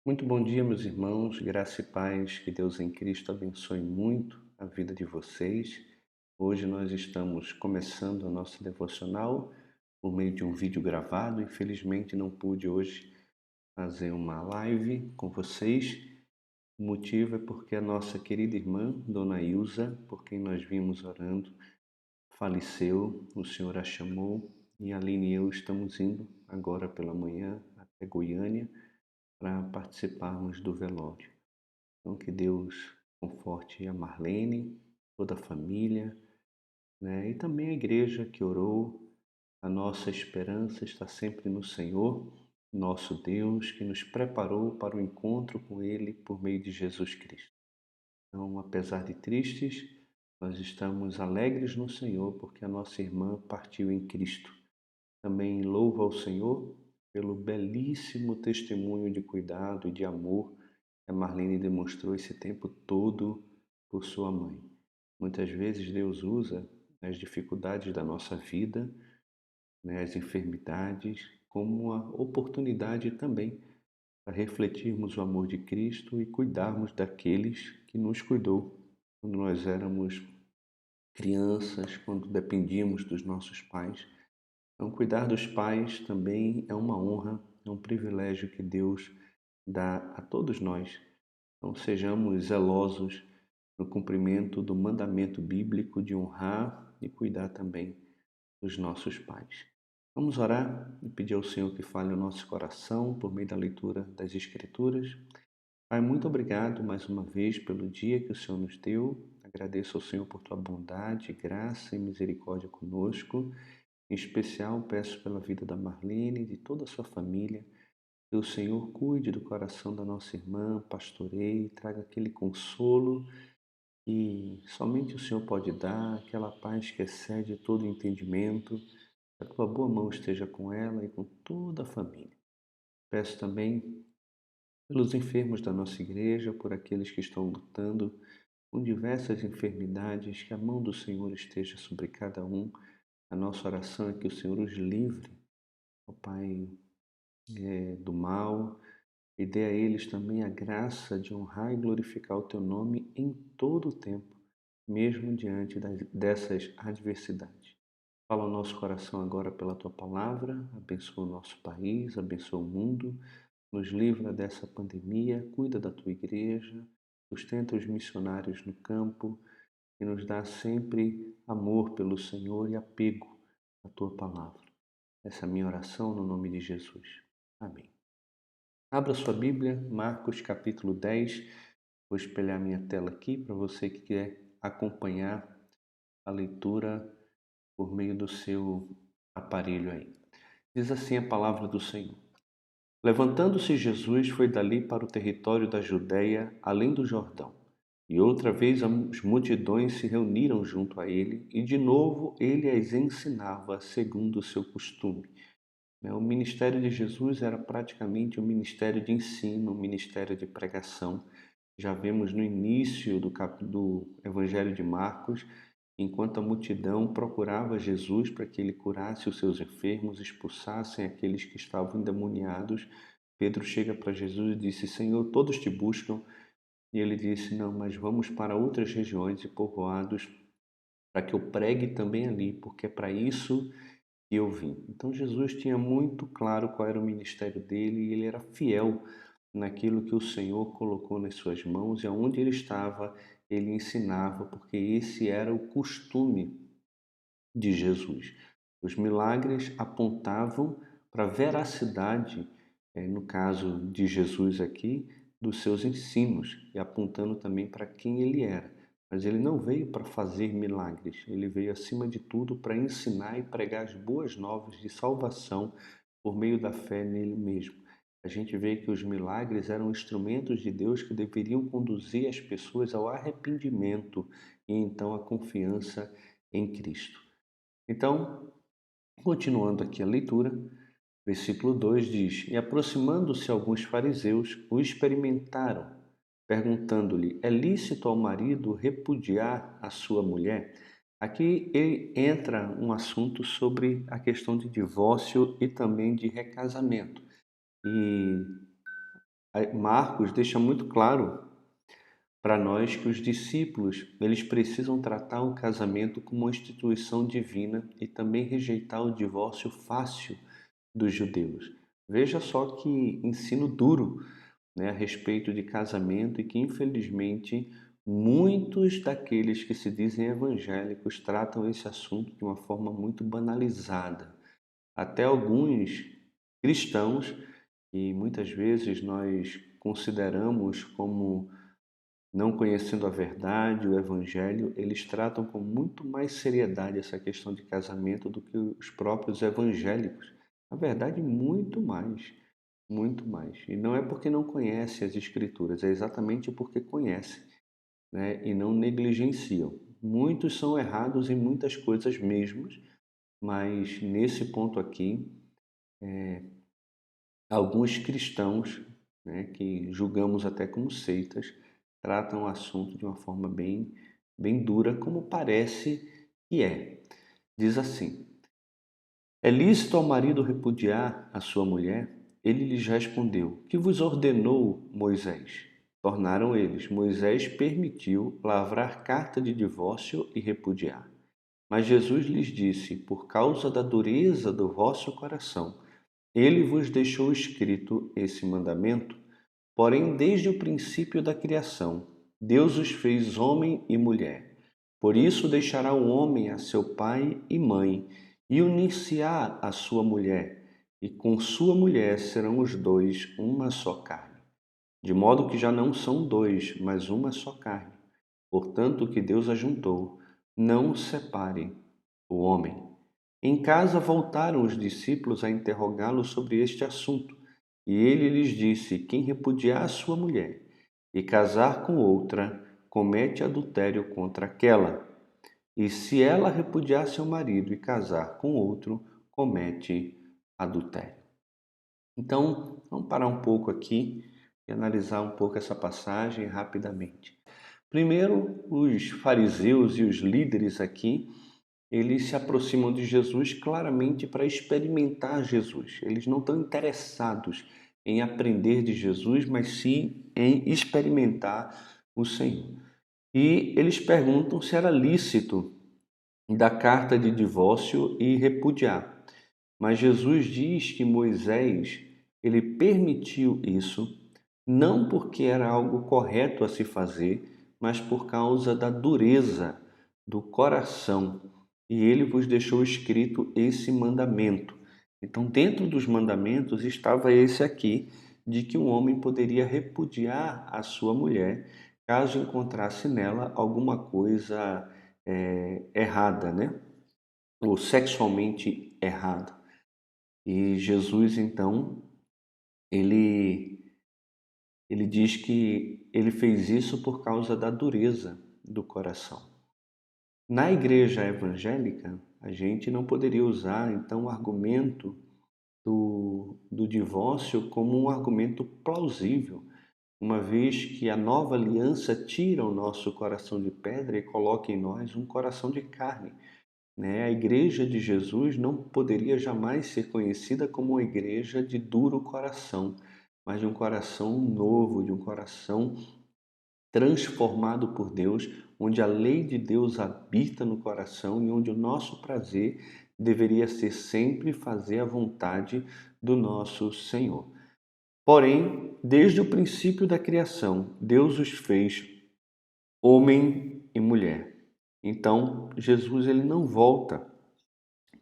Muito bom dia, meus irmãos, graça e paz, que Deus em Cristo abençoe muito a vida de vocês. Hoje nós estamos começando a nossa devocional por meio de um vídeo gravado. Infelizmente não pude hoje fazer uma live com vocês. O motivo é porque a nossa querida irmã, Dona Ilza, por quem nós vimos orando, faleceu. O Senhor a chamou e a Aline e eu estamos indo agora pela manhã até Goiânia para participarmos do velório. Então, que Deus conforte a Marlene, toda a família, né? E também a igreja que orou. A nossa esperança está sempre no Senhor, nosso Deus, que nos preparou para o encontro com Ele por meio de Jesus Cristo. Então, apesar de tristes, nós estamos alegres no Senhor, porque a nossa irmã partiu em Cristo. Também louvo ao Senhor pelo belíssimo testemunho de cuidado e de amor que a Marlene demonstrou esse tempo todo por sua mãe. Muitas vezes Deus usa as dificuldades da nossa vida, né, as enfermidades, como uma oportunidade também para refletirmos o amor de Cristo e cuidarmos daqueles que nos cuidou quando nós éramos crianças, quando dependíamos dos nossos pais. Então, cuidar dos pais também é uma honra, é um privilégio que Deus dá a todos nós. Então, sejamos zelosos no cumprimento do mandamento bíblico de honrar e cuidar também dos nossos pais. Vamos orar e pedir ao Senhor que fale o nosso coração por meio da leitura das Escrituras. Pai, muito obrigado mais uma vez pelo dia que o Senhor nos deu. Agradeço ao Senhor por tua bondade, graça e misericórdia conosco. Em especial, peço pela vida da Marlene e de toda a sua família, que o Senhor cuide do coração da nossa irmã, pastoreie, traga aquele consolo que somente o Senhor pode dar, aquela paz que excede todo entendimento. Que a tua boa mão esteja com ela e com toda a família. Peço também pelos enfermos da nossa igreja, por aqueles que estão lutando com diversas enfermidades, que a mão do Senhor esteja sobre cada um. A nossa oração é que o Senhor os livre, ó Pai, do mal, e dê a eles também a graça de honrar e glorificar o Teu nome em todo o tempo, mesmo diante dessas adversidades. Fala o nosso coração agora pela Tua palavra, abençoa o nosso país, abençoa o mundo, nos livra dessa pandemia, cuida da Tua igreja, sustenta os missionários no campo e nos dá sempre amor pelo Senhor e apego à Tua palavra. Essa é a minha oração no nome de Jesus. Amém. Abra sua Bíblia, Marcos capítulo 10. Vou espelhar minha tela aqui para você que quer acompanhar a leitura por meio do seu aparelho aí. Diz assim a palavra do Senhor. Levantando-se Jesus foi dali para o território da Judéia, além do Jordão. E outra vez as multidões se reuniram junto a ele, e de novo ele as ensinava segundo o seu costume. O ministério de Jesus era praticamente um ministério de ensino, um ministério de pregação. Já vemos no início do Evangelho de Marcos, enquanto a multidão procurava Jesus para que ele curasse os seus enfermos, expulsassem aqueles que estavam endemoniados, Pedro chega para Jesus e disse: Senhor, todos te buscam. E ele disse: não, mas vamos para outras regiões e povoados para que eu pregue também ali, porque é para isso que eu vim. Então Jesus tinha muito claro qual era o ministério dele e ele era fiel naquilo que o Senhor colocou nas suas mãos, e aonde ele estava, ele ensinava, porque esse era o costume de Jesus. Os milagres apontavam para a veracidade, no caso de Jesus aqui, dos seus ensinos, e apontando também para quem ele era. Mas ele não veio para fazer milagres, ele veio acima de tudo para ensinar e pregar as boas novas de salvação por meio da fé nele mesmo. A gente vê que os milagres eram instrumentos de Deus que deveriam conduzir as pessoas ao arrependimento e então à confiança em Cristo. Então, continuando aqui a leitura, versículo 2 diz: E aproximando-se alguns fariseus, o experimentaram, perguntando-lhe: É lícito ao marido repudiar a sua mulher? Aqui entra um assunto sobre a questão de divórcio e também de recasamento. E Marcos deixa muito claro para nós que os discípulos, eles precisam tratar o casamento como uma instituição divina e também rejeitar o divórcio fácil dos judeus. Veja só que ensino duro, né, a respeito de casamento e que, infelizmente, muitos daqueles que se dizem evangélicos tratam esse assunto de uma forma muito banalizada. Até alguns cristãos, que muitas vezes nós consideramos como não conhecendo a verdade, o evangelho, eles tratam com muito mais seriedade essa questão de casamento do que os próprios evangélicos. Na verdade, muito mais, muito mais. E não é porque não conhece as escrituras, é exatamente porque conhece, né, e não negligenciam. Muitos são errados em muitas coisas mesmos, mas nesse ponto aqui, alguns cristãos, né, que julgamos até como seitas, tratam o assunto de uma forma bem dura, como parece que é. Diz assim: é lícito ao marido repudiar a sua mulher? Ele lhes respondeu: que vos ordenou Moisés? Tornaram eles: Moisés permitiu lavrar carta de divórcio e repudiar. Mas Jesus lhes disse: por causa da dureza do vosso coração, ele vos deixou escrito esse mandamento. Porém, desde o princípio da criação, Deus os fez homem e mulher. Por isso deixará o homem a seu pai e mãe, e unir-se-á à sua mulher, e com sua mulher serão os dois uma só carne. De modo que já não são dois, mas uma só carne. Portanto, o que Deus ajuntou, não separe o homem. Em casa voltaram os discípulos a interrogá-lo sobre este assunto, e ele lhes disse: quem repudiar sua mulher e casar com outra, comete adultério contra aquela. E se ela repudiar seu marido e casar com outro, comete adultério. Então, vamos parar um pouco aqui e analisar um pouco essa passagem rapidamente. Primeiro, os fariseus e os líderes aqui, eles se aproximam de Jesus claramente para experimentar Jesus. Eles não estão interessados em aprender de Jesus, mas sim em experimentar o Senhor. E eles perguntam se era lícito dar carta de divórcio e repudiar. Mas Jesus diz que Moisés, ele permitiu isso, não porque era algo correto a se fazer, mas por causa da dureza do coração. E ele vos deixou escrito esse mandamento. Então, dentro dos mandamentos estava esse aqui, de que um homem poderia repudiar a sua mulher caso encontrasse nela alguma coisa errada, né? Ou sexualmente errada. E Jesus, então, ele, ele diz que ele fez isso por causa da dureza do coração. Na igreja evangélica, a gente não poderia usar, então, o argumento do divórcio como um argumento plausível, uma vez que a nova aliança tira o nosso coração de pedra e coloca em nós um coração de carne, né? A igreja de Jesus não poderia jamais ser conhecida como uma igreja de duro coração, mas de um coração novo, de um coração transformado por Deus, onde a lei de Deus habita no coração e onde o nosso prazer deveria ser sempre fazer a vontade do nosso Senhor. Porém, desde o princípio da criação, Deus os fez homem e mulher. Então, Jesus ele não volta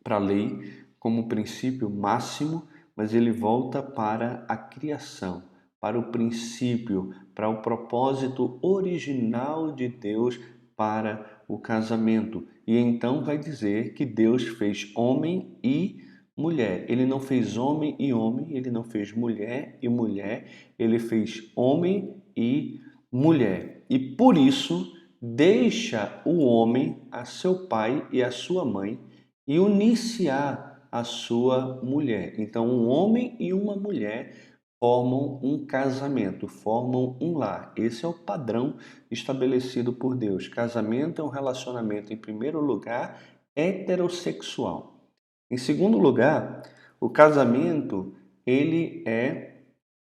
para a lei como princípio máximo, mas ele volta para a criação, para o princípio, para o propósito original de Deus para o casamento. E então vai dizer que Deus fez homem e mulher. Ele não fez homem e homem, ele não fez mulher e mulher, ele fez homem e mulher. E por isso deixa o homem a seu pai e a sua mãe e unir-se-á a sua mulher. Então, um homem e uma mulher formam um casamento, formam um lar. Esse é o padrão estabelecido por Deus. Casamento é um relacionamento, em primeiro lugar, heterossexual. Em segundo lugar, o casamento, ele é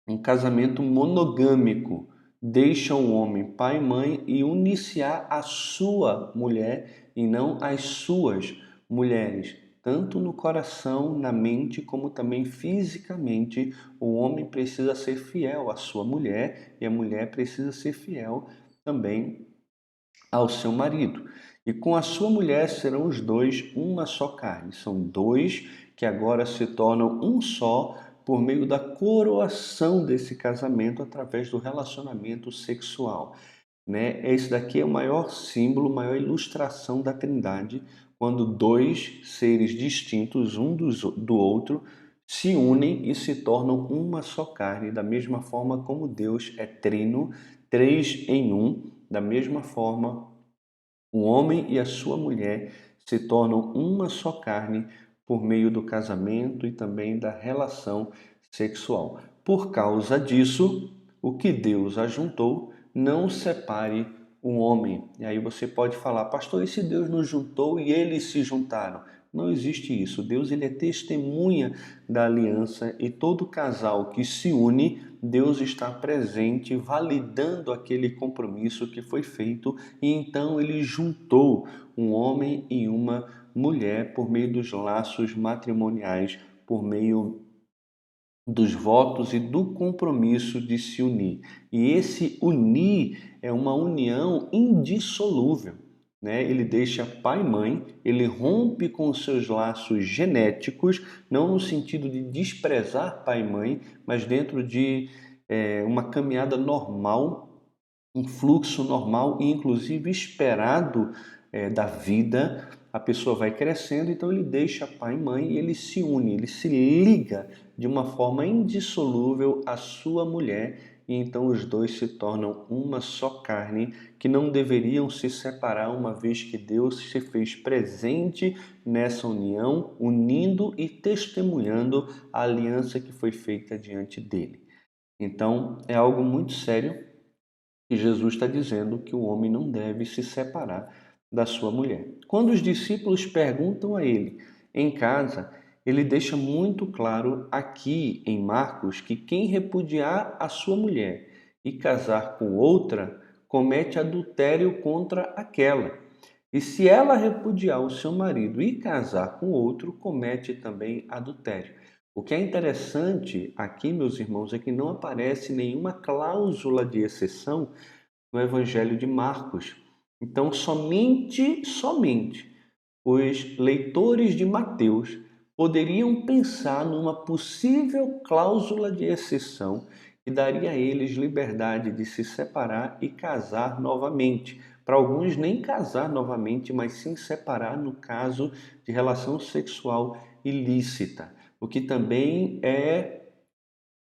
um casamento monogâmico. Deixa o homem pai e mãe e unir-se-á a sua mulher e não as suas mulheres. Tanto no coração, na mente, como também fisicamente, o homem precisa ser fiel à sua mulher e a mulher precisa ser fiel também ao seu marido. E com a sua mulher serão os dois uma só carne. São dois que agora se tornam um só por meio da coroação desse casamento através do relacionamento sexual, né? Esse daqui é o maior símbolo, maior ilustração da Trindade, quando dois seres distintos do outro se unem e se tornam uma só carne, da mesma forma como Deus é trino, três em um, da mesma forma o homem e a sua mulher se tornam uma só carne por meio do casamento e também da relação sexual. Por causa disso, o que Deus ajuntou, não separe o homem. E aí você pode falar, pastor, e se Deus nos juntou e eles se juntaram? Não existe isso. Deus ele é testemunha da aliança e todo casal que se une, Deus está presente, validando aquele compromisso que foi feito e então ele juntou um homem e uma mulher por meio dos laços matrimoniais, por meio dos votos e do compromisso de se unir. E esse unir é uma união indissolúvel, né? Ele deixa pai e mãe, ele rompe com os seus laços genéticos, não no sentido de desprezar pai e mãe, mas dentro de uma caminhada normal, um fluxo normal e inclusive esperado da vida. A pessoa vai crescendo, então ele deixa pai e mãe e ele se une, ele se liga de uma forma indissolúvel à sua mulher e então os dois se tornam uma só carne que não deveriam se separar, uma vez que Deus se fez presente nessa união, unindo e testemunhando a aliança que foi feita diante dele. Então é algo muito sério que Jesus está dizendo que o homem não deve se separar da sua mulher. Quando os discípulos perguntam a ele em casa, ele deixa muito claro aqui em Marcos que quem repudiar a sua mulher e casar com outra comete adultério contra aquela. E se ela repudiar o seu marido e casar com outro, comete também adultério. O que é interessante aqui, meus irmãos, é que não aparece nenhuma cláusula de exceção no Evangelho de Marcos. Então, somente os leitores de Mateus poderiam pensar numa possível cláusula de exceção que daria a eles liberdade de se separar e casar novamente. Para alguns, nem casar novamente, mas sim separar no caso de relação sexual ilícita, o que também é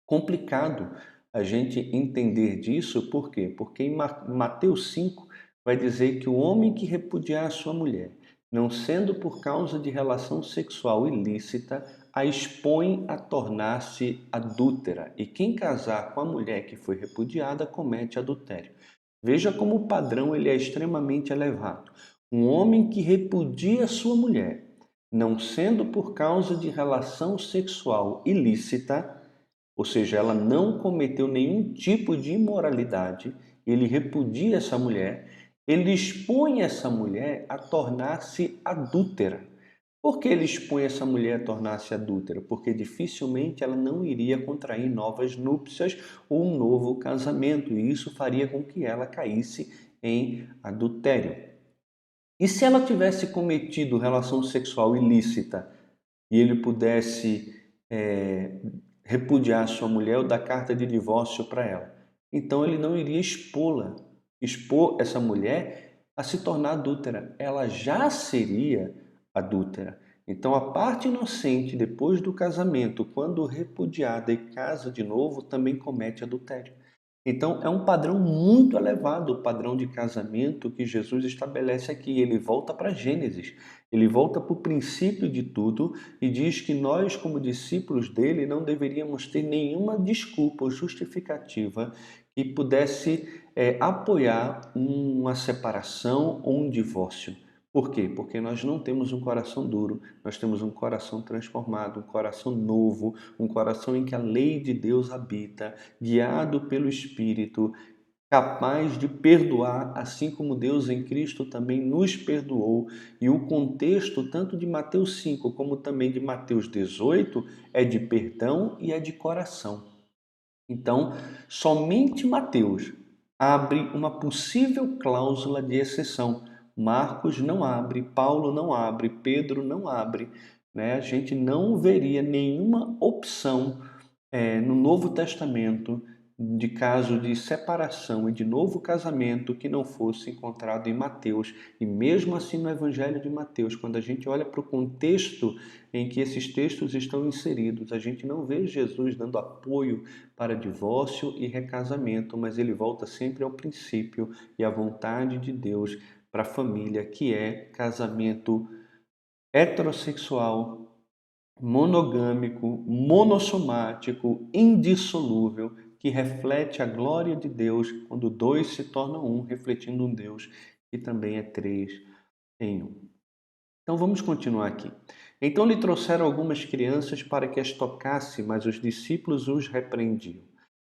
complicado a gente entender disso, por quê? Porque em Mateus 5 vai dizer que o homem que repudiar a sua mulher, não sendo por causa de relação sexual ilícita, a expõe a tornar-se adúltera, e quem casar com a mulher que foi repudiada comete adultério. Veja como o padrão ele é extremamente elevado. Um homem que repudia a sua mulher, não sendo por causa de relação sexual ilícita, ou seja, ela não cometeu nenhum tipo de imoralidade, ele repudia essa mulher, ele expõe essa mulher a tornar-se adúltera. Por que ele expõe essa mulher a tornar-se adúltera? Porque dificilmente ela não iria contrair novas núpcias ou um novo casamento, e isso faria com que ela caísse em adultério. E se ela tivesse cometido relação sexual ilícita e ele pudesse repudiar sua mulher ou dar carta de divórcio para ela. Então ele não iria expor essa mulher a se tornar adúltera. Ela já seria adúltera. Então a parte inocente depois do casamento, quando repudiada e casa de novo, também comete adultério. Então é um padrão muito elevado, o padrão de casamento que Jesus estabelece aqui. Ele volta para Gênesis, ele volta para o princípio de tudo e diz que nós, como discípulos dele, não deveríamos ter nenhuma desculpa ou justificativa que pudesse apoiar uma separação ou um divórcio. Por quê? Porque nós não temos um coração duro, nós temos um coração transformado, um coração novo, um coração em que a lei de Deus habita, guiado pelo Espírito, capaz de perdoar, assim como Deus em Cristo também nos perdoou. E o contexto, tanto de Mateus 5 como também de Mateus 18, é de perdão e é de coração. Então, somente Mateus abre uma possível cláusula de exceção. Marcos não abre, Paulo não abre, Pedro não abre. Né? A gente não veria nenhuma opção no Novo Testamento de caso de separação e de novo casamento que não fosse encontrado em Mateus. E mesmo assim no Evangelho de Mateus, quando a gente olha para o contexto em que esses textos estão inseridos, a gente não vê Jesus dando apoio para divórcio e recasamento, mas ele volta sempre ao princípio e à vontade de Deus para a família, que é casamento heterossexual, monogâmico, monossomático, indissolúvel, que reflete a glória de Deus quando dois se tornam um, refletindo um Deus que também é três em um. Então vamos continuar aqui. Então lhe trouxeram algumas crianças para que as tocasse, mas os discípulos os repreendiam.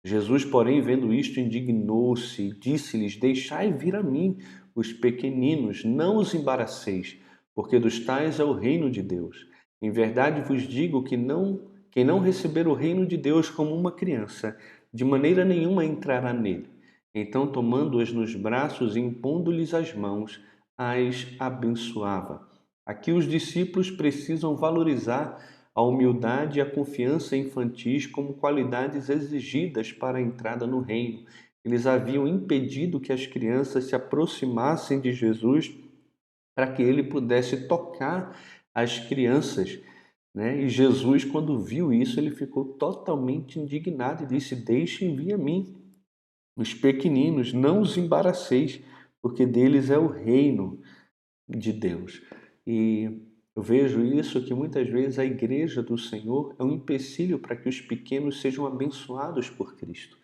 Jesus, porém, vendo isto, indignou-se e disse-lhes: Deixai vir a mim os pequeninos, não os embaraceis, porque dos tais é o reino de Deus. Em verdade vos digo que quem não receber o reino de Deus como uma criança, de maneira nenhuma entrará nele. Então, tomando-as nos braços e impondo-lhes as mãos, as abençoava. Aqui os discípulos precisam valorizar a humildade e a confiança infantis como qualidades exigidas para a entrada no reino. Eles haviam impedido que as crianças se aproximassem de Jesus para que ele pudesse tocar as crianças, né? E Jesus, quando viu isso, ele ficou totalmente indignado e disse: Deixem vir a mim os pequeninos, não os embaraceis, porque deles é o reino de Deus. E eu vejo isso que muitas vezes a igreja do Senhor é um empecilho para que os pequenos sejam abençoados por Cristo.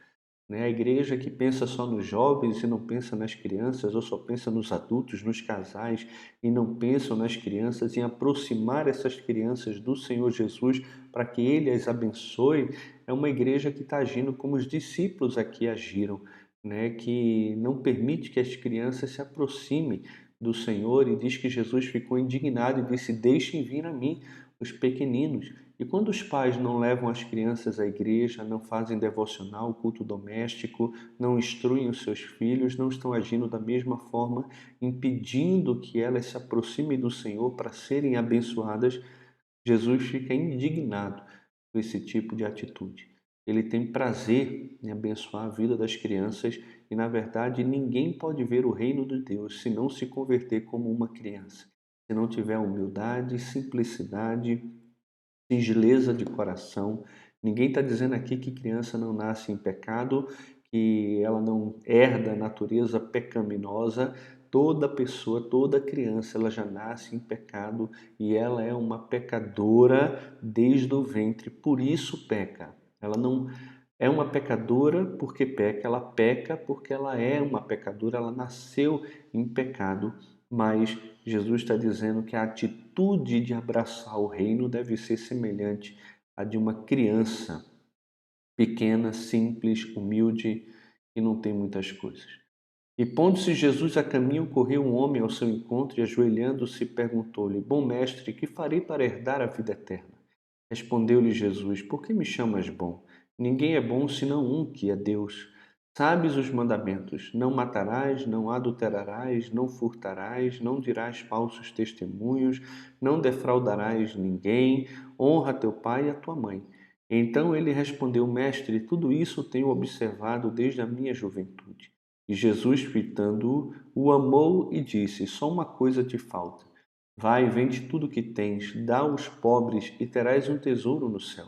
Né? A igreja que pensa só nos jovens e não pensa nas crianças, ou só pensa nos adultos, nos casais, e não pensam nas crianças, em aproximar essas crianças do Senhor Jesus para que Ele as abençoe, é uma igreja que está agindo como os discípulos aqui agiram, né? Que não permite que as crianças se aproximem do Senhor, e diz que Jesus ficou indignado e disse: Deixem vir a mim os pequeninos. E quando os pais não levam as crianças à igreja, não fazem devocional, culto doméstico, não instruem os seus filhos, não estão agindo da mesma forma, impedindo que elas se aproximem do Senhor para serem abençoadas, Jesus fica indignado com esse tipo de atitude. Ele tem prazer em abençoar a vida das crianças e, na verdade, ninguém pode ver o reino de Deus se não se converter como uma criança, se não tiver humildade, simplicidade, singeleza de coração. Ninguém está dizendo aqui que criança não nasce em pecado, que ela não herda a natureza pecaminosa. Toda pessoa, toda criança, ela já nasce em pecado e ela é uma pecadora desde o ventre, por isso peca. Ela não é uma pecadora porque peca, ela peca porque ela é uma pecadora, ela nasceu em pecado, mas Jesus está dizendo que a atitude de abraçar o reino deve ser semelhante à de uma criança pequena, simples, humilde e não tem muitas coisas. E pondo-se Jesus a caminho, correu um homem ao seu encontro e, ajoelhando-se, perguntou-lhe: Bom mestre, que farei para herdar a vida eterna? Respondeu-lhe Jesus: Por que me chamas bom? Ninguém é bom senão um, que é Deus. Sabes os mandamentos: Não matarás, não adulterarás, não furtarás, não dirás falsos testemunhos, não defraudarás ninguém, honra teu pai e a tua mãe. Então ele respondeu: Mestre, tudo isso tenho observado desde a minha juventude. E Jesus, fitando-o, o amou e disse: Só uma coisa te falta. Vai, vende tudo o que tens, dá aos pobres e terás um tesouro no céu.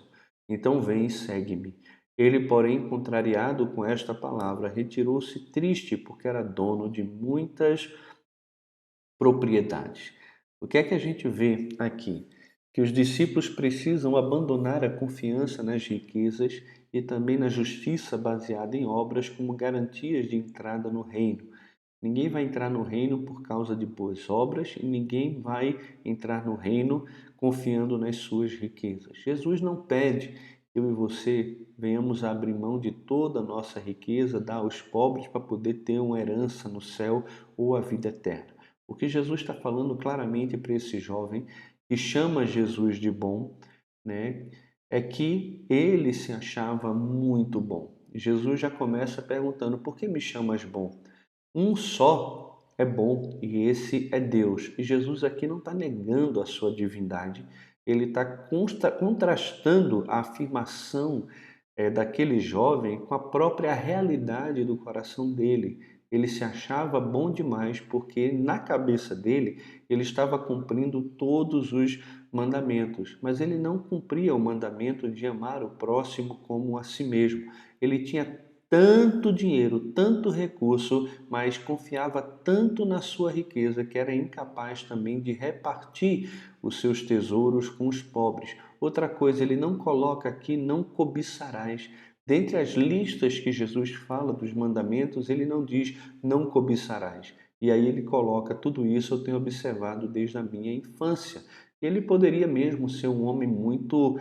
Então vem e segue-me. Ele, porém, contrariado com esta palavra, retirou-se triste, porque era dono de muitas propriedades. O que é que a gente vê aqui? Que os discípulos precisam abandonar a confiança nas riquezas e também na justiça baseada em obras como garantias de entrada no reino. Ninguém vai entrar no reino por causa de boas obras e ninguém vai entrar no reino confiando nas suas riquezas. Jesus não pede que eu e você venhamos a abrir mão de toda a nossa riqueza, dar aos pobres para poder ter uma herança no céu ou a vida eterna. O que Jesus está falando claramente para esse jovem que chama Jesus de bom, né, é que ele se achava muito bom. Jesus já começa perguntando: por que me chamas bom? Um só é bom e esse é Deus. E Jesus aqui não está negando a sua divindade, ele está contrastando a afirmação daquele jovem com a própria realidade do coração dele. Ele se achava bom demais porque na cabeça dele ele estava cumprindo todos os mandamentos, mas ele não cumpria o mandamento de amar o próximo como a si mesmo. Ele tinha tanto dinheiro, tanto recurso, mas confiava tanto na sua riqueza que era incapaz também de repartir os seus tesouros com os pobres. Outra coisa, ele não coloca aqui: não cobiçarás. Dentre as listas que Jesus fala dos mandamentos, ele não diz não cobiçarás. E aí ele coloca: tudo isso eu tenho observado desde a minha infância. Ele poderia mesmo ser um homem muito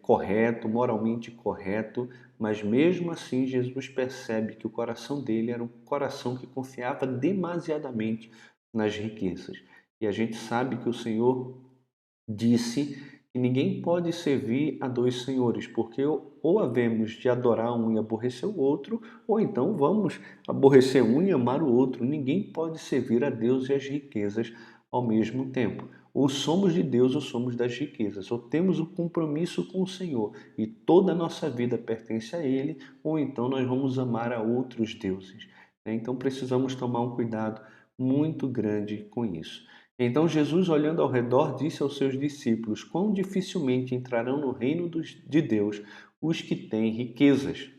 correto, moralmente correto, mas mesmo assim Jesus percebe que o coração dele era um coração que confiava demasiadamente nas riquezas. E a gente sabe que o Senhor disse que ninguém pode servir a dois senhores, porque ou havemos de adorar um e aborrecer o outro, ou então vamos aborrecer um e amar o outro. Ninguém pode servir a Deus e as riquezas ao mesmo tempo. Ou somos de Deus ou somos das riquezas. Ou temos um compromisso com o Senhor e toda a nossa vida pertence a Ele, ou então nós vamos amar a outros deuses. Então precisamos tomar um cuidado muito grande com isso. Então Jesus, olhando ao redor, disse aos seus discípulos: quão dificilmente entrarão no reino de Deus os que têm riquezas.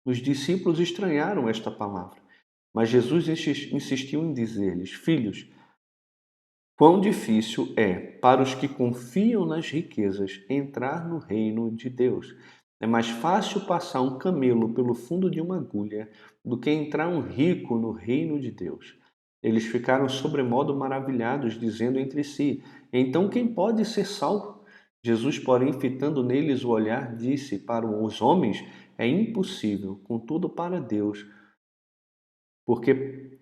Os discípulos estranharam esta palavra, mas Jesus insistiu em dizer-lhes: filhos, quão difícil é para os que confiam nas riquezas entrar no reino de Deus. É mais fácil passar um camelo pelo fundo de uma agulha do que entrar um rico no reino de Deus. Eles ficaram sobremodo maravilhados, dizendo entre si: então quem pode ser salvo? Jesus, porém, fitando neles o olhar, disse: para os homens é impossível, contudo para Deus, porque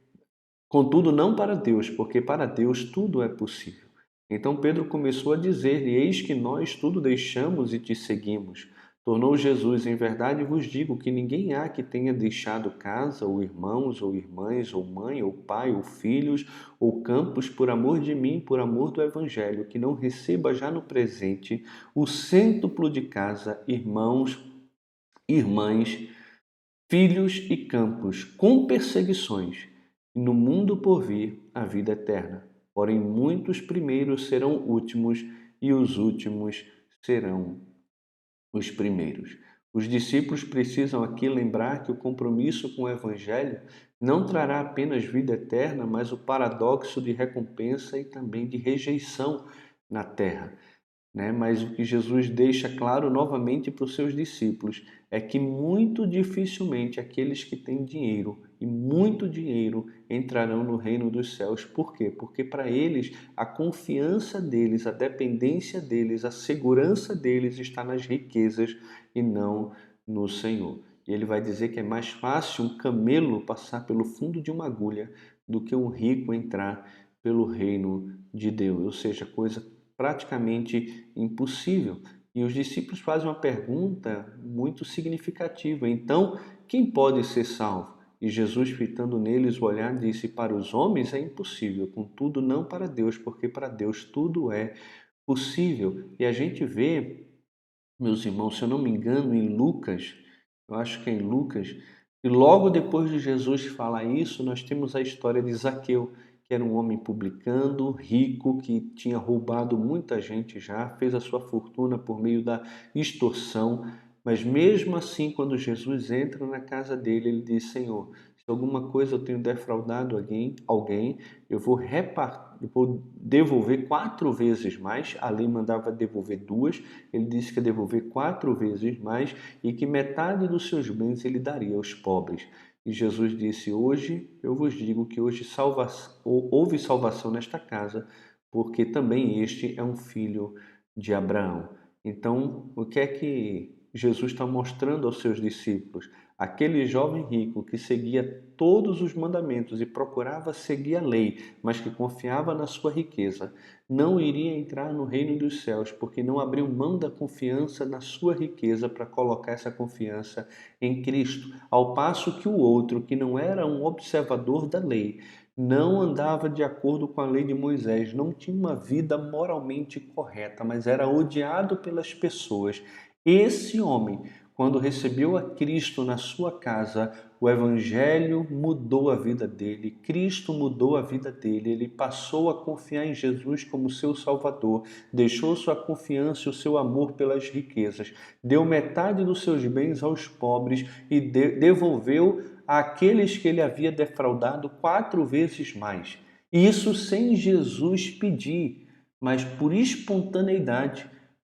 contudo, não para Deus, porque para Deus tudo é possível. Então Pedro começou a dizer-lhe: eis que nós tudo deixamos e te seguimos. Tornou Jesus: em verdade vos digo que ninguém há que tenha deixado casa, ou irmãos, ou irmãs, ou mãe, ou pai, ou filhos, ou campos, por amor de mim, por amor do Evangelho, que não receba já no presente o cêntuplo de casa, irmãos, irmãs, filhos e campos, com perseguições, e no mundo por vir a vida eterna. Porém, muitos primeiros serão últimos, e os últimos serão os primeiros. Os discípulos precisam aqui lembrar que o compromisso com o Evangelho não trará apenas vida eterna, mas o paradoxo de recompensa e também de rejeição na terra. Mas o que Jesus deixa claro novamente para os seus discípulos é que muito dificilmente aqueles que têm dinheiro e muito dinheiro entrarão no reino dos céus. Por quê? Porque para eles a confiança deles, a dependência deles, a segurança deles está nas riquezas e não no Senhor. E ele vai dizer que é mais fácil um camelo passar pelo fundo de uma agulha do que um rico entrar pelo reino de Deus, ou seja, coisa praticamente impossível. E os discípulos fazem uma pergunta muito significativa: então, quem pode ser salvo? E Jesus, fitando neles o olhar, disse: para os homens é impossível, contudo não para Deus, porque para Deus tudo é possível. E a gente vê, meus irmãos, se eu não me engano, em Lucas, eu acho que é em Lucas, e logo depois de Jesus falar isso, nós temos a história de Zaqueu, que era um homem publicano, rico, que tinha roubado muita gente já, fez a sua fortuna por meio da extorsão, mas mesmo assim, quando Jesus entra na casa dele, ele diz: Senhor, se alguma coisa eu tenho defraudado alguém, eu vou devolver 4 vezes mais. A lei mandava devolver 2, ele disse que ia devolver 4 vezes mais e que metade dos seus bens ele daria aos pobres. E Jesus disse: hoje eu vos digo que hoje houve salvação nesta casa, porque também este é um filho de Abraão. Então, o que é que Jesus está mostrando aos seus discípulos? Aquele jovem rico que seguia todos os mandamentos e procurava seguir a lei, mas que confiava na sua riqueza, não iria entrar no reino dos céus, porque não abriu mão da confiança na sua riqueza para colocar essa confiança em Cristo. Ao passo que o outro, que não era um observador da lei, não andava de acordo com a lei de Moisés, não tinha uma vida moralmente correta, mas era odiado pelas pessoas. Esse homem, quando recebeu a Cristo na sua casa, o Evangelho mudou a vida dele, Cristo mudou a vida dele, ele passou a confiar em Jesus como seu Salvador, deixou sua confiança e o seu amor pelas riquezas, deu metade dos seus bens aos pobres e devolveu àqueles que ele havia defraudado 4 vezes mais. Isso sem Jesus pedir, mas por espontaneidade,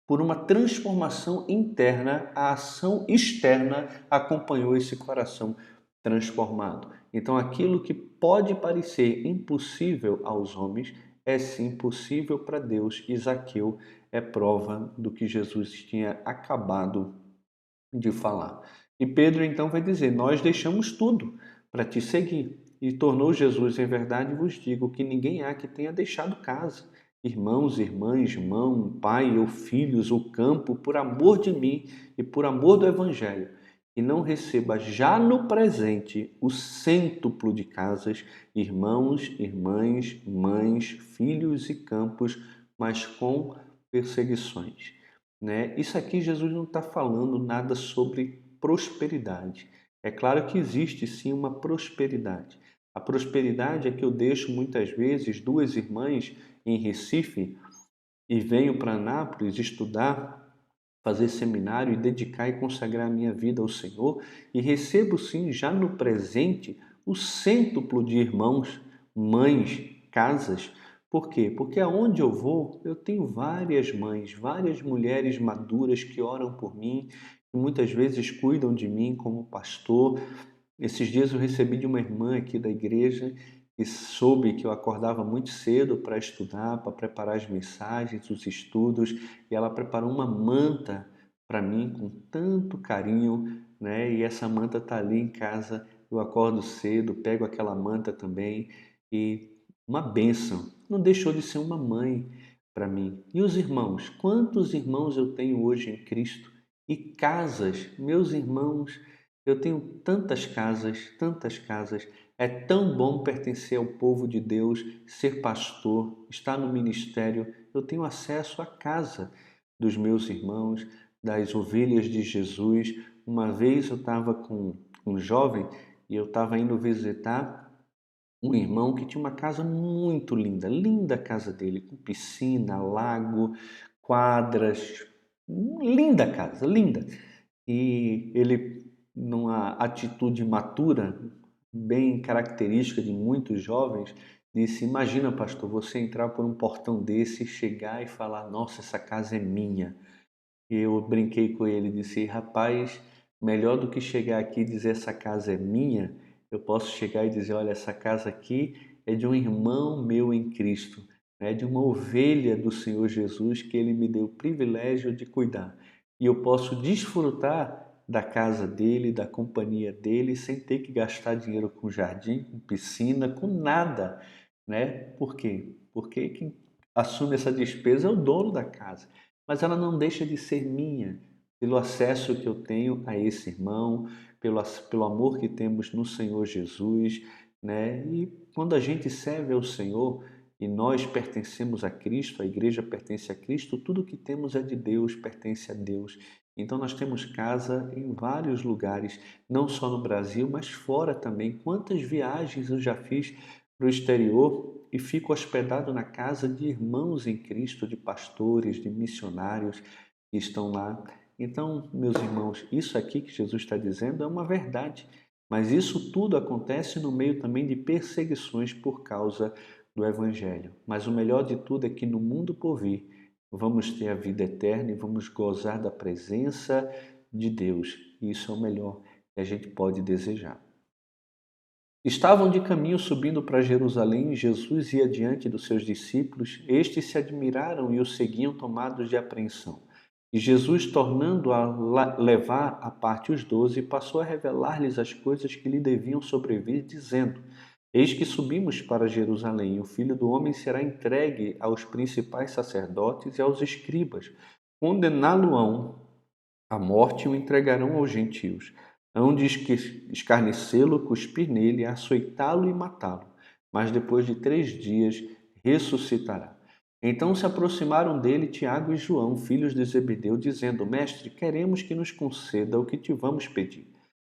por uma transformação interna, a ação externa acompanhou esse coração transformado. Então, aquilo que pode parecer impossível aos homens é sim possível para Deus. E Zaqueu é prova do que Jesus tinha acabado de falar. E Pedro então vai dizer: nós deixamos tudo para te seguir. E tornou Jesus: em verdade vos digo que ninguém há que tenha deixado casa, irmãos, irmãs, mão, pai ou filhos, ou campo, por amor de mim e por amor do Evangelho, e não receba já no presente o cêntuplo de casas, irmãos, irmãs, mães, filhos e campos, mas com perseguições. Né? Isso aqui Jesus não está falando nada sobre prosperidade. É claro que existe sim uma prosperidade. A prosperidade é que eu deixo muitas vezes 2 irmãs em Recife e venho para Anápolis estudar, fazer seminário e dedicar e consagrar a minha vida ao Senhor e recebo sim já no presente o cêntuplo de irmãos, mães, casas. Por quê? Porque aonde eu vou, eu tenho várias mães, várias mulheres maduras que oram por mim, que muitas vezes cuidam de mim como pastor. Esses dias eu recebi de uma irmã aqui da igreja e soube que eu acordava muito cedo para estudar, para preparar as mensagens, os estudos, e ela preparou uma manta para mim com tanto carinho, né? E essa manta está ali em casa. Eu acordo cedo, pego aquela manta também e uma bênção. Não deixou de ser uma mãe para mim. E os irmãos? Quantos irmãos eu tenho hoje em Cristo? E casas, meus irmãos, eu tenho tantas casas, tantas casas. É tão bom pertencer ao povo de Deus, ser pastor, estar no ministério. Eu tenho acesso à casa dos meus irmãos, das ovelhas de Jesus. Uma vez eu estava com um jovem e eu estava indo visitar um irmão que tinha uma casa muito linda, linda a casa dele, com piscina, lago, quadras, linda casa, linda. E ele, numa atitude matura, bem característica de muitos jovens, disse: imagina, pastor, você entrar por um portão desse, chegar e falar: nossa, essa casa é minha. E eu brinquei com ele, disse: rapaz, melhor do que chegar aqui e dizer essa casa é minha, eu posso chegar e dizer: olha, essa casa aqui é de um irmão meu em Cristo, é de uma ovelha do Senhor Jesus que ele me deu o privilégio de cuidar. E eu posso desfrutar da casa dele, da companhia dele, sem ter que gastar dinheiro com jardim, com piscina, com nada, né? Por quê? Porque quem assume essa despesa é o dono da casa, mas ela não deixa de ser minha, pelo acesso que eu tenho a esse irmão, pelo amor que temos no Senhor Jesus, né? E quando a gente serve ao Senhor e nós pertencemos a Cristo, a igreja pertence a Cristo, tudo que temos é de Deus, pertence a Deus. Então nós temos casa em vários lugares, não só no Brasil, mas fora também. Quantas viagens eu já fiz para o exterior e fico hospedado na casa de irmãos em Cristo, de pastores, de missionários que estão lá. Então, meus irmãos, isso aqui que Jesus está dizendo é uma verdade, mas isso tudo acontece no meio também de perseguições por causa do Evangelho. Mas o melhor de tudo é que no mundo por vir vamos ter a vida eterna e vamos gozar da presença de Deus. E isso é o melhor que a gente pode desejar. Estavam de caminho subindo para Jerusalém e Jesus ia diante dos seus discípulos. Estes se admiraram e o seguiam tomados de apreensão. E Jesus, tornando a levar à parte os 12, passou a revelar-lhes as coisas que lhe deviam sobrevir, dizendo: Eis que subimos para Jerusalém, e o Filho do Homem será entregue aos principais sacerdotes e aos escribas. Condená-lo-ão à morte e o entregarão aos gentios. Hão de escarnecê-lo, cuspir nele, açoitá-lo e matá-lo. Mas depois de 3 dias ressuscitará. Então se aproximaram dele Tiago e João, filhos de Zebedeu, dizendo: Mestre, queremos que nos conceda o que te vamos pedir.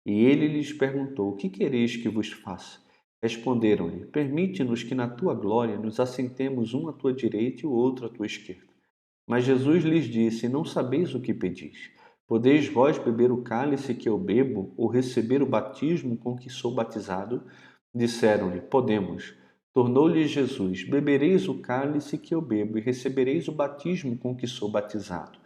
E ele lhes perguntou: O que quereis que vos faça? Responderam-lhe: Permite-nos que na tua glória nos assentemos um à tua direita e o outro à tua esquerda. Mas Jesus lhes disse: Não sabeis o que pedis. Podeis vós beber o cálice que eu bebo, ou receber o batismo com que sou batizado? Disseram-lhe: Podemos. Tornou-lhes Jesus: Bebereis o cálice que eu bebo, e recebereis o batismo com que sou batizado.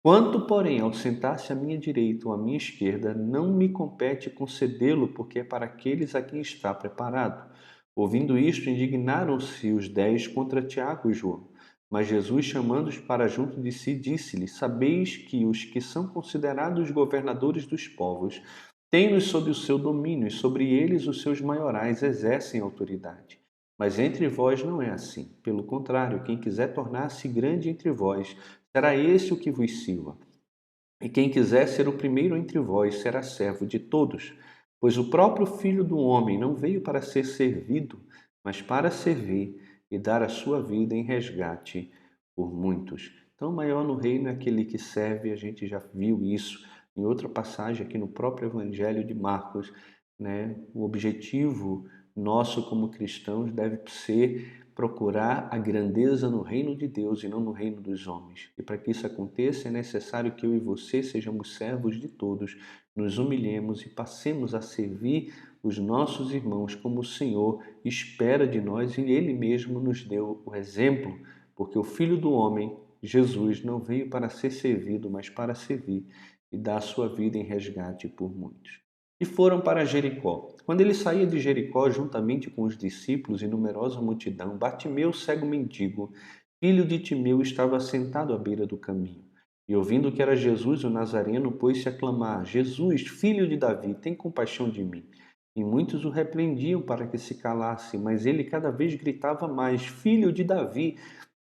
Quanto, porém, ao sentar-se à minha direita ou à minha esquerda, não me compete concedê-lo, porque é para aqueles a quem está preparado. Ouvindo isto, indignaram-se os 10 contra Tiago e João. Mas Jesus, chamando-os para junto de si, disse-lhes: Sabeis que os que são considerados governadores dos povos têm-nos sob o seu domínio, e sobre eles os seus maiorais exercem autoridade. Mas entre vós não é assim. Pelo contrário, quem quiser tornar-se grande entre vós, será esse o que vos sirva. E quem quiser ser o primeiro entre vós será servo de todos. Pois o próprio Filho do Homem não veio para ser servido, mas para servir e dar a sua vida em resgate por muitos. Então, maior no reino é aquele que serve, a gente já viu isso em outra passagem aqui no próprio Evangelho de Marcos, né? O objetivo nosso como cristãos deve ser procurar a grandeza no reino de Deus e não no reino dos homens. E para que isso aconteça, é necessário que eu e você sejamos servos de todos, nos humilhemos e passemos a servir os nossos irmãos como o Senhor espera de nós e Ele mesmo nos deu o exemplo, porque o Filho do Homem, Jesus, não veio para ser servido, mas para servir e dar a sua vida em resgate por muitos. E foram para Jericó. Quando ele saía de Jericó, juntamente com os discípulos e numerosa multidão, Bartimeu, cego mendigo, filho de Timeu, estava sentado à beira do caminho. E ouvindo que era Jesus o Nazareno, pôs-se a clamar: Jesus, filho de Davi, tem compaixão de mim. E muitos o repreendiam para que se calasse, mas ele cada vez gritava mais: Filho de Davi,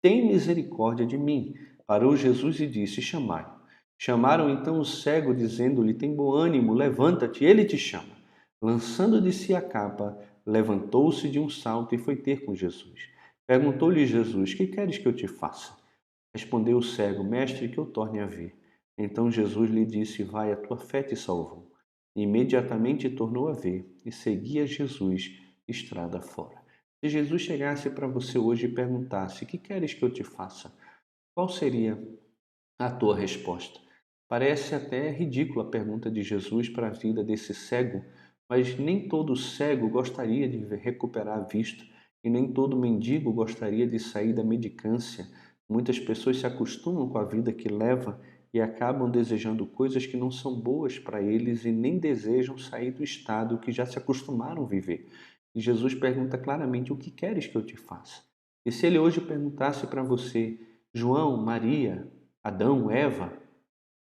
tem misericórdia de mim. Parou Jesus e disse: Chamai. Chamaram então o cego, dizendo-lhe: Tem bom ânimo, levanta-te, ele te chama. Lançando de si a capa, levantou-se de um salto e foi ter com Jesus. Perguntou-lhe Jesus: Que queres que eu te faça? Respondeu o cego: Mestre, que eu torne a ver. Então Jesus lhe disse: Vai, a tua fé te salvou. E imediatamente tornou a ver e seguia Jesus estrada fora. Se Jesus chegasse para você hoje e perguntasse: Que queres que eu te faça? Qual seria a tua resposta? Parece até ridícula a pergunta de Jesus para a vida desse cego, mas nem todo cego gostaria de recuperar a vista e nem todo mendigo gostaria de sair da mendicância. Muitas pessoas se acostumam com a vida que leva e acabam desejando coisas que não são boas para eles e nem desejam sair do estado que já se acostumaram a viver. E Jesus pergunta claramente: O que queres que eu te faça? E se ele hoje perguntasse para você: João, Maria, Adão, Eva,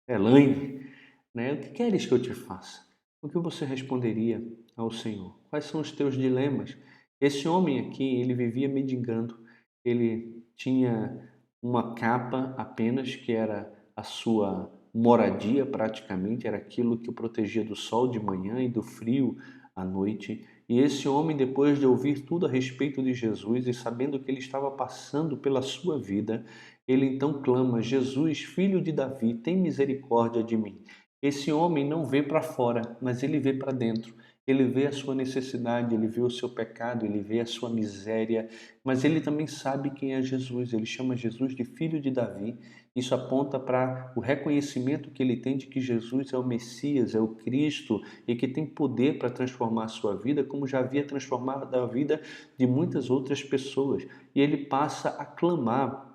Elaine, né? O que queres que eu te faça? O que você responderia ao Senhor? Quais são os teus dilemas? Esse homem aqui, ele vivia mendigando. Ele tinha uma capa apenas que era a sua moradia praticamente, era aquilo que o protegia do sol de manhã e do frio à noite. E esse homem, depois de ouvir tudo a respeito de Jesus e sabendo que ele estava passando pela sua vida, ele então clama: Jesus, filho de Davi, tem misericórdia de mim. Esse homem não vê para fora, mas ele vê para dentro. Ele vê a sua necessidade, ele vê o seu pecado, ele vê a sua miséria, mas ele também sabe quem é Jesus. Ele chama Jesus de filho de Davi. Isso aponta para o reconhecimento que ele tem de que Jesus é o Messias, é o Cristo e que tem poder para transformar a sua vida, como já havia transformado a vida de muitas outras pessoas. E ele passa a clamar.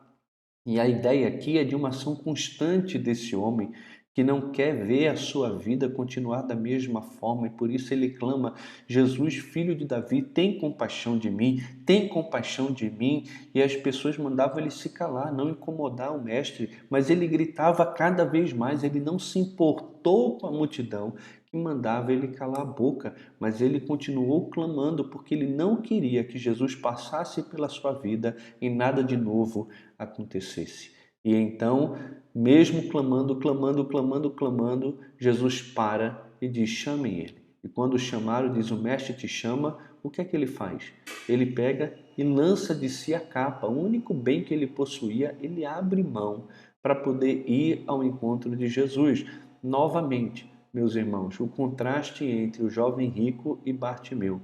E a ideia aqui é de uma ação constante desse homem que não quer ver a sua vida continuar da mesma forma e por isso ele clama: Jesus, filho de Davi, tem compaixão de mim, tem compaixão de mim. E as pessoas mandavam ele se calar, não incomodar o mestre, mas ele gritava cada vez mais, ele não se importou com a multidão que mandava ele calar a boca, mas ele continuou clamando porque ele não queria que Jesus passasse pela sua vida e nada de novo acontecesse. E então, mesmo clamando, clamando, clamando, clamando, Jesus para e diz: chamem ele. E quando o chamaram, diz: o mestre te chama. O que é que ele faz? Ele pega e lança de si a capa, o único bem que ele possuía, ele abre mão para poder ir ao encontro de Jesus. Novamente, meus irmãos, o contraste entre o jovem rico e Bartimeu,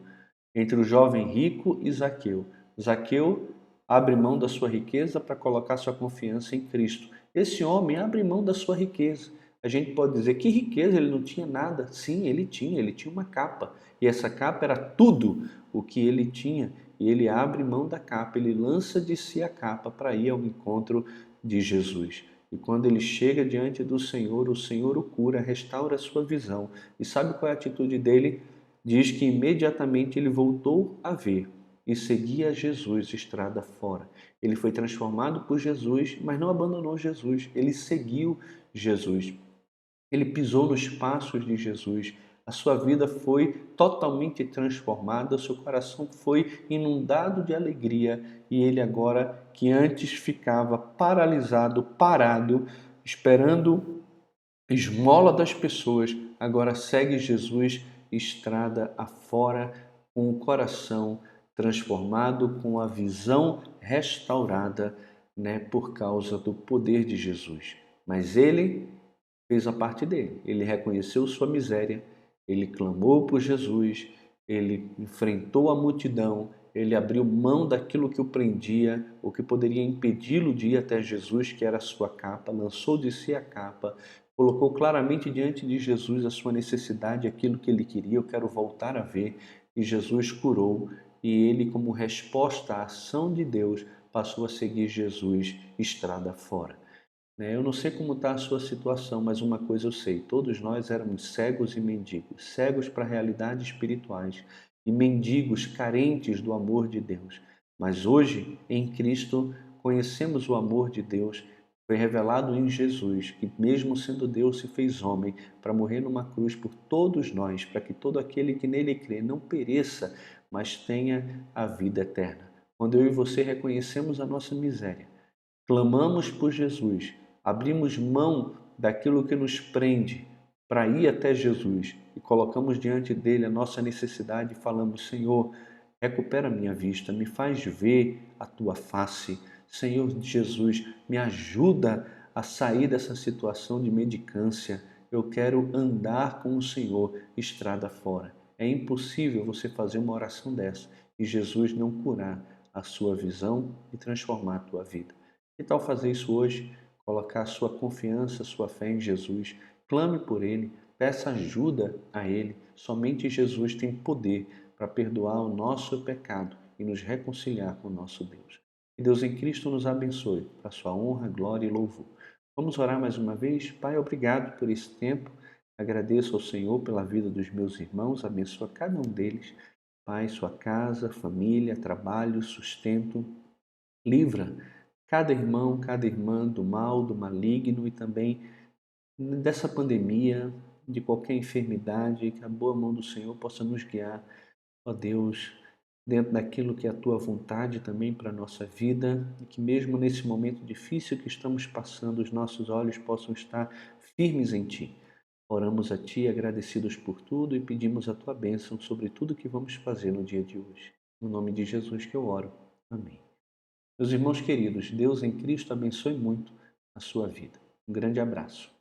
entre o jovem rico e Zaqueu. Zaqueu abre mão da sua riqueza para colocar sua confiança em Cristo. Esse homem abre mão da sua riqueza. A gente pode dizer que riqueza, ele não tinha nada. Sim, ele tinha uma capa. E essa capa era tudo o que ele tinha. E ele abre mão da capa, ele lança de si a capa para ir ao encontro de Jesus. E quando ele chega diante do Senhor, o Senhor o cura, restaura a sua visão. E sabe qual é a atitude dele? Diz que imediatamente ele voltou a ver e seguia Jesus estrada fora. Ele foi transformado por Jesus, mas não abandonou Jesus. Ele seguiu Jesus. Ele pisou nos passos de Jesus. A sua vida foi totalmente transformada, seu coração foi inundado de alegria e ele agora, que antes ficava paralisado, parado, esperando esmola das pessoas, agora segue Jesus estrada afora, com o coração transformado, com a visão restaurada, por causa do poder de Jesus. Mas ele fez a parte dele. Ele reconheceu sua miséria, ele clamou por Jesus, ele enfrentou a multidão, ele abriu mão daquilo que o prendia, o que poderia impedi-lo de ir até Jesus, que era a sua capa, lançou de si a capa, colocou claramente diante de Jesus a sua necessidade, aquilo que ele queria: eu quero voltar a ver. E Jesus curou, e ele, como resposta à ação de Deus, passou a seguir Jesus estrada fora. Eu não sei como está a sua situação, mas uma coisa eu sei: todos nós éramos cegos e mendigos, cegos para realidades espirituais e mendigos carentes do amor de Deus. Mas hoje, em Cristo, conhecemos o amor de Deus. Foi revelado em Jesus, que mesmo sendo Deus se fez homem para morrer numa cruz por todos nós, para que todo aquele que nele crê não pereça, mas tenha a vida eterna. Quando eu e você reconhecemos a nossa miséria, clamamos por Jesus, abrimos mão daquilo que nos prende para ir até Jesus e colocamos diante dele a nossa necessidade e falamos: Senhor, recupera minha vista, me faz ver a tua face. Senhor Jesus, me ajuda a sair dessa situação de mendicância. Eu quero andar com o Senhor estrada fora. É impossível você fazer uma oração dessa e Jesus não curar a sua visão e transformar a tua vida. Que tal fazer isso hoje? Colocar sua confiança, sua fé em Jesus. Clame por Ele, peça ajuda a Ele. Somente Jesus tem poder para perdoar o nosso pecado e nos reconciliar com o nosso Deus. Que Deus em Cristo nos abençoe, para sua honra, glória e louvor. Vamos orar mais uma vez? Pai, obrigado por esse tempo. Agradeço ao Senhor pela vida dos meus irmãos, abençoa cada um deles. Pai, sua casa, família, trabalho, sustento. Livra cada irmão, cada irmã do mal, do maligno e também dessa pandemia, de qualquer enfermidade, que a boa mão do Senhor possa nos guiar, ó Deus, dentro daquilo que é a tua vontade também para a nossa vida, e que mesmo nesse momento difícil que estamos passando, os nossos olhos possam estar firmes em Ti. Oramos a Ti agradecidos por tudo e pedimos a Tua bênção sobre tudo que vamos fazer no dia de hoje. No nome de Jesus que eu oro. Amém. Meus irmãos queridos, Deus em Cristo abençoe muito a sua vida. Um grande abraço.